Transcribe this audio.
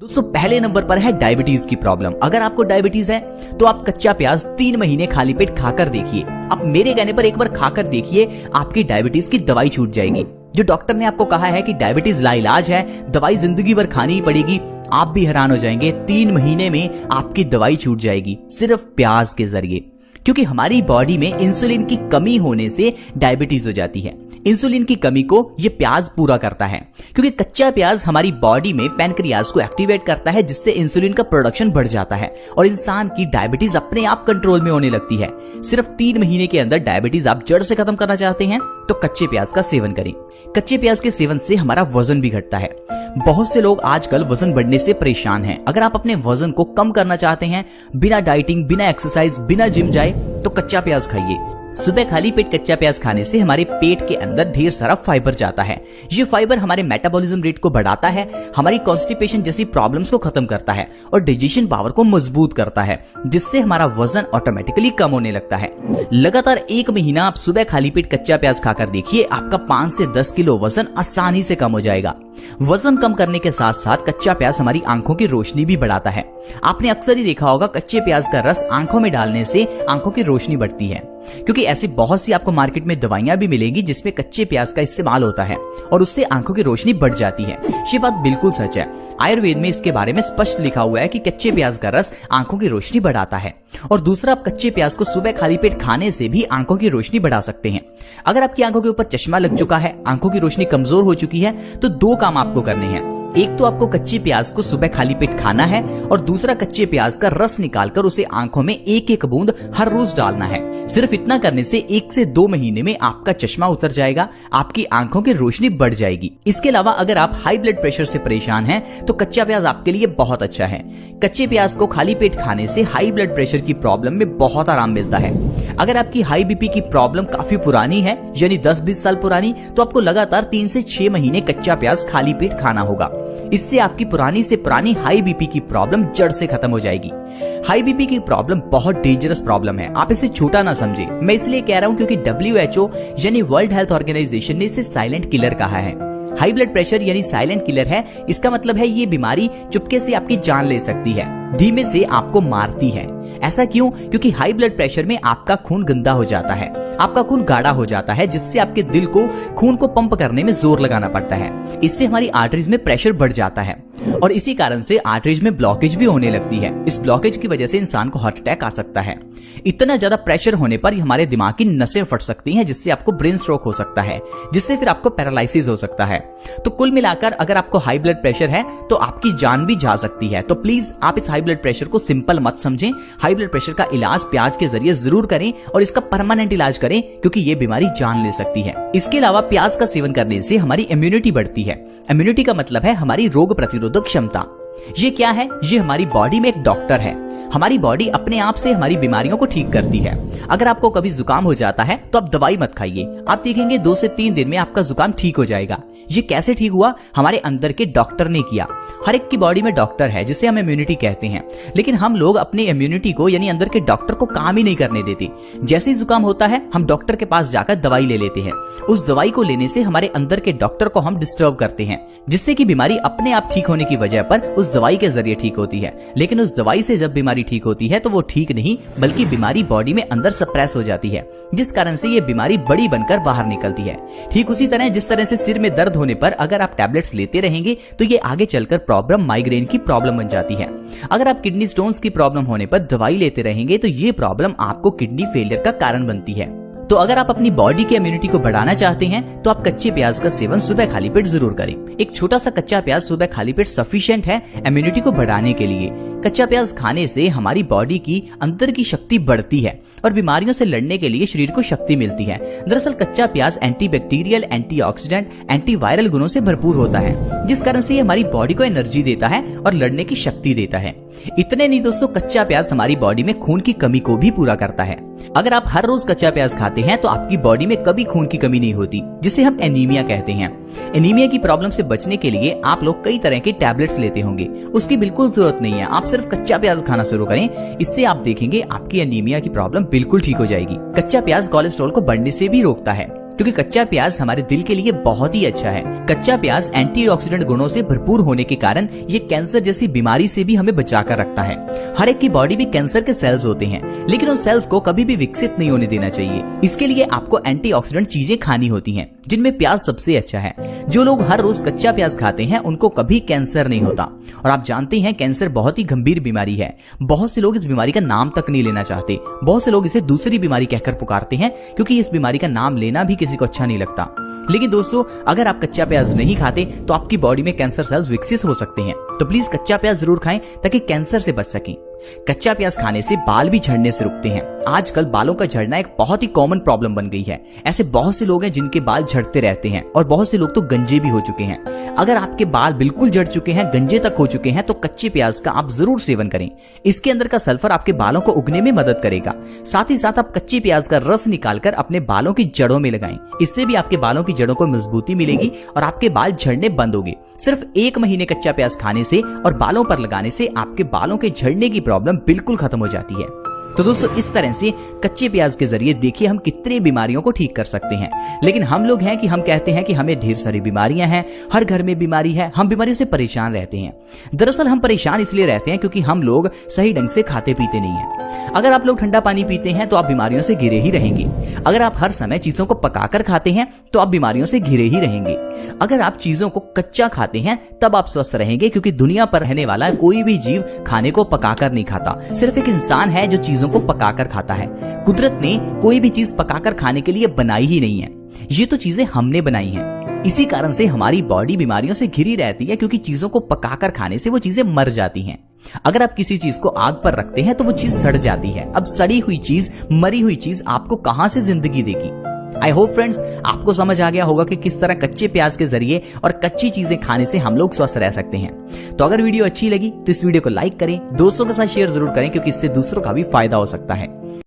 दोस्तों पहले नंबर पर है डायबिटीज की प्रॉब्लम। अगर आपको डायबिटीज है तो आप कच्चा प्याज 3 महीने खाली पेट खाकर देखिए। आप मेरे कहने पर एक बार खाकर देखिए, आपकी डायबिटीज की दवाई छूट जाएगी। जो डॉक्टर ने आपको कहा है कि डायबिटीज लाइलाज है, दवाई जिंदगी भर खानी ही पड़ेगी, आप भी हैरान हो जाएंगे। 3 महीने में आपकी दवाई छूट जाएगी सिर्फ प्याज के जरिए। क्योंकि हमारी बॉडी में इंसुलिन की कमी होने से डायबिटीज हो जाती है। इंसुलिन की कमी को ये प्याज पूरा करता है, क्योंकि कच्चा प्याज हमारी बॉडी में पैनक्रियाज को एक्टिवेट करता है, जिससे इंसुलिन का प्रोडक्शन बढ़ जाता है और इंसान की डायबिटीज अपने आप कंट्रोल में होने लगती है। सिर्फ 3 महीने के अंदर डायबिटीज आप जड़ से खत्म करना चाहते हैं तो कच्चे प्याज का सेवन करें। कच्चे प्याज के सेवन से हमारा वजन भी घटता है। बहुत से लोग आजकल वजन बढ़ने से परेशान हैं। अगर आप अपने वजन को कम करना चाहते हैं बिना डाइटिंग, बिना एक्सरसाइज, बिना जिम जाए, तो कच्चा प्याज खाइए। सुबह खाली पेट कच्चा प्याज खाने से हमारे पेट के अंदर ढेर सारा फाइबर जाता है। ये फाइबर हमारे मेटाबॉलिज्म रेट को बढ़ाता है, हमारी कॉन्स्टिपेशन जैसी प्रॉब्लम्स को खत्म करता है और डाइजेशन पावर को मजबूत करता है, जिससे हमारा वजन ऑटोमेटिकली कम होने लगता है। लगातार 1 महीना आप सुबह खाली पेट कच्चा प्याज खाकर देखिए, आपका 5 से 10 किलो वजन आसानी से कम हो जाएगा। वजन कम करने के साथ साथ कच्चा प्याज हमारी आंखों की रोशनी भी बढ़ाता है। आपने अक्सर ही देखा होगा कच्चे प्याज का रस आंखों में डालने से आंखों की रोशनी बढ़ती है, क्योंकि ऐसी बहुत सी आपको मार्केट में दवाइयां भी मिलेंगी जिसमें कच्चे प्याज का इस्तेमाल होता है और उससे आंखों की रोशनी बढ़ जाती है। ये बात बिल्कुल सच है। आयुर्वेद में इसके बारे में स्पष्ट लिखा हुआ है कि कच्चे प्याज का रस आंखों की रोशनी बढ़ाता है। और दूसरा, आप कच्चे प्याज को सुबह खाली पेट खाने से भी आंखों की रोशनी बढ़ा सकते हैं। अगर आपकी आंखों के ऊपर चश्मा लग चुका है, आंखों की रोशनी कमजोर हो चुकी है, तो 2 काम आपको करने हैं। एक तो आपको कच्चे प्याज को सुबह खाली पेट खाना है और दूसरा कच्चे प्याज का रस निकालकर उसे आंखों में 1-1 बूंद हर रोज डालना है। सिर्फ इतना करने से 1 से 2 महीने में आपका चश्मा उतर जाएगा, आपकी आंखों की रोशनी बढ़ जाएगी। इसके अलावा अगर आप हाई ब्लड प्रेशर से परेशान हैं तो कच्चा प्याज आपके लिए बहुत अच्छा है। कच्चे प्याज को खाली पेट खाने से हाई ब्लड प्रेशर की प्रॉब्लम में बहुत आराम मिलता है। अगर आपकी हाई बीपी की प्रॉब्लम काफी पुरानी है, यानी 10-20 साल पुरानी, तो आपको लगातार 3 से 6 महीने कच्चा प्याज खाली पेट खाना होगा। इससे आपकी पुरानी से पुरानी हाई बीपी की प्रॉब्लम जड़ से खत्म हो जाएगी। हाई बीपी की प्रॉब्लम बहुत डेंजरस प्रॉब्लम है, आप इसे छोटा ना समझे। मैं इसलिए कह रहा हूं क्योंकि WHO यानी वर्ल्ड हेल्थ ऑर्गेनाइजेशन ने इसे साइलेंट किलर कहा है। हाई ब्लड प्रेशर यानी साइलेंट किलर है। इसका मतलब है ये बीमारी चुपके से आपकी जान ले सकती है, धीमे से आपको मारती है। ऐसा क्यों? क्योंकि हाई ब्लड प्रेशर में आपका खून गंदा हो जाता है, आपका खून गाढ़ा हो जाता है, जिससे आपके दिल को खून को पंप करने में जोर लगाना पड़ता है। इससे हमारी आर्टरीज में प्रेशर बढ़ जाता है और इसी कारण से आर्टरीज में ब्लॉकेज भी होने लगती है। इस ब्लॉकेज की वजह से इंसान को हार्ट अटैक आ सकता है। इतना ज्यादा प्रेशर होने पर हमारे दिमाग की नसें फट सकती हैं, जिससे आपको ब्रेन स्ट्रोक हो सकता है, जिससे फिर आपको पैरालिसिस हो सकता है। तो कुल मिलाकर अगर आपको हाई ब्लड प्रेशर है तो आपकी जान भी जा सकती है। तो प्लीज आप इस हाई ब्लड प्रेशर को सिंपल मत समझें। हाई ब्लड प्रेशर का इलाज प्याज के जरिए जरूर करें और इसका परमानेंट इलाज करें, क्योंकि ये बीमारी जान ले सकती है। इसके अलावा प्याज का सेवन करने से हमारी इम्यूनिटी बढ़ती है। इम्यूनिटी का मतलब है हमारी रोग प्रतिरोधक क्षमता। ये क्या है? ये हमारी बॉडी में एक डॉक्टर है। हमारी बॉडी अपने आप से हमारी बीमारियों को ठीक करती है। अगर आपको कभी जुकाम हो जाता है तो आप दवाई मत खाइए, आप देखेंगे 2 से 3 दिन में आपका जुकाम ठीक हो जाएगा। ये कैसे ठीक हुआ? हमारे अंदर के डॉक्टर ने किया। हर एक की बॉडी में डॉक्टर है, जिसे हम इम्यूनिटी कहते हैं, लेकिन हम लोग अपनी इम्यूनिटी को यानी अंदर के डॉक्टर को काम ही नहीं करने देते। जैसे ही जुकाम होता है हम डॉक्टर के पास जाकर दवाई ले लेते हैं। उस दवाई को लेने से हमारे अंदर के डॉक्टर को हम डिस्टर्ब करते हैं, जिससे कि बीमारी अपने आप ठीक होने की वजह पर उस दवाई के जरिए ठीक होती है। लेकिन उस दवाई से जब बीमारी ठीक होती है तो वो ठीक नहीं, बल्कि बीमारी बॉडी में अंदर सप्रेस हो जाती है, जिस कारण से ये बीमारी बड़ी बनकर बाहर निकलती है। ठीक उसी तरह जिस तरह से सिर में दर्द होने पर अगर आप टैबलेट्स लेते रहेंगे तो ये आगे चलकर प्रॉब्लम माइग्रेन की प्रॉब्लम बन जाती है। अगर आप किडनी स्टोन्स की प्रॉब्लम होने पर दवाई लेते रहेंगे तो ये प्रॉब्लम आपको किडनी फेलियर का कारण बनती है। तो अगर आप अपनी बॉडी की इम्यूनिटी को बढ़ाना चाहते हैं तो आप कच्चे प्याज का सेवन सुबह खाली पेट जरूर करें। एक छोटा सा कच्चा प्याज सुबह खाली पेट सफिशिएंट है इम्यूनिटी को बढ़ाने के लिए। कच्चा प्याज खाने से हमारी बॉडी की अंदर की शक्ति बढ़ती है और बीमारियों से लड़ने के लिए शरीर को शक्ति मिलती है। दरअसल कच्चा प्याज एंटीबैक्टीरियल, एंटीऑक्सीडेंट, एंटीवायरल गुणों से भरपूर होता है, जिस कारण से ये हमारी बॉडी को एनर्जी देता है और लड़ने की शक्ति देता है। इतने नहीं दोस्तों, कच्चा प्याज हमारी बॉडी में खून की कमी को भी पूरा करता है। अगर आप हर रोज कच्चा प्याज खाते हैं तो आपकी बॉडी में कभी खून की कमी नहीं होती, जिसे हम एनीमिया कहते हैं। एनीमिया की प्रॉब्लम से बचने के लिए आप लोग कई तरह के टैबलेट्स लेते होंगे, उसकी बिल्कुल जरूरत नहीं है। आप सिर्फ कच्चा प्याज खाना शुरू करें, इससे आप देखेंगे आपकी एनीमिया की प्रॉब्लम बिल्कुल ठीक हो जाएगी। कच्चा प्याज कोलेस्ट्रॉल को बढ़ने से भी रोकता है। क्योंकि कच्चा प्याज हमारे दिल के लिए बहुत ही अच्छा है। कच्चा प्याज एंटीऑक्सीडेंट गुणों से भरपूर होने के कारण ये कैंसर जैसी बीमारी से भी हमें बचाकर रखता है। हर एक की बॉडी में कैंसर के सेल्स होते हैं, लेकिन उन सेल्स को कभी भी विकसित नहीं होने देना चाहिए। इसके लिए आपको एंटीऑक्सीडेंट चीजें खानी होती हैं, जिनमें प्याज सबसे अच्छा है। जो लोग हर रोज कच्चा प्याज खाते हैं उनको कभी कैंसर नहीं होता। और आप जानते हैं कैंसर बहुत ही गंभीर बीमारी है। बहुत से लोग इस बीमारी का नाम तक नहीं लेना चाहते। बहुत से लोग इसे दूसरी बीमारी कहकर पुकारते हैं, क्योंकि इस बीमारी का नाम लेना भी किसी को अच्छा नहीं लगता। लेकिन दोस्तों, अगर आप कच्चा प्याज नहीं खाते तो आपकी बॉडी में कैंसर सेल्स विकसित हो सकते हैं। तो प्लीज कच्चा प्याज जरूर खाएं ताकि कैंसर से बच सकें। कच्चा प्याज खाने से बाल भी झड़ने से रुकते हैं। आजकल बालों का झड़ना एक बहुत ही कॉमन प्रॉब्लम बन गई है। ऐसे बहुत से लोग हैं जिनके बाल झड़ते रहते हैं और बहुत से लोग तो गंजे भी हो चुके हैं। अगर आपके बाल बिल्कुल झड़ चुके हैं, गंजे तक हो चुके हैं, तो कच्चे प्याज का आप जरूर सेवन करें। इसके अंदर का सल्फर आपके बालों को उगने में मदद करेगा। साथ ही साथ आप कच्चे प्याज का रस निकालकर अपने बालों की जड़ों में लगाएं। इससे भी आपके बालों की जड़ों को मजबूती मिलेगी और आपके बाल झड़ने बंद होंगे। सिर्फ 1 महीने कच्चा प्याज खाने से और बालों पर लगाने से आपके बालों के झड़ने की प्रॉब्लम बिल्कुल खत्म हो जाती है। तो दोस्तों, इस तरह से कच्चे प्याज के जरिए देखिए हम कितनी बीमारियों को ठीक कर सकते हैं। लेकिन हम लोग हैं कि हम कहते हैं कि हमें ढेर सारी बीमारियां हैं, हर घर में बीमारी है, हम बीमारियों से परेशान रहते हैं। दरअसल हम परेशान इसलिए रहते हैं क्योंकि हम लोग सही ढंग से खाते पीते नहीं हैं। अगर आप लोग ठंडा पानी पीते हैं तो आप बीमारियों से घिरे ही रहेंगे। अगर आप हर समय चीजों को पकाकर खाते हैं तो आप बीमारियों से घिरे ही रहेंगे। अगर आप चीजों को कच्चा खाते हैं तब आप स्वस्थ रहेंगे, क्योंकि दुनिया पर रहने वाला कोई भी जीव खाने को पकाकर नहीं खाता। सिर्फ एक इंसान है जो चीजों को पकाकर खाता है। कुदरत ने कोई भी चीज पकाकर खाने के लिए बनाई ही नहीं है। ये तो चीजें हमने बनाई हैं। इसी कारण से हमारी बॉडी बीमारियों से घिरी रहती है, क्योंकि चीजों को पकाकर खाने से वो चीजें मर जाती हैं। अगर आप किसी चीज को आग पर रखते हैं तो वो चीज सड़ जाती है। अब सड़ी हुई चीज, मरी हुई चीज आपको कहां से जिंदगी देगी। आई होप फ्रेंड्स, आपको समझ आ गया होगा कि किस तरह कच्चे प्याज के जरिए और कच्ची चीजें खाने से हम लोग स्वस्थ रह सकते हैं। तो अगर वीडियो अच्छी लगी तो इस वीडियो को लाइक करें, दोस्तों के साथ शेयर जरूर करें, क्योंकि इससे दूसरों का भी फायदा हो सकता है।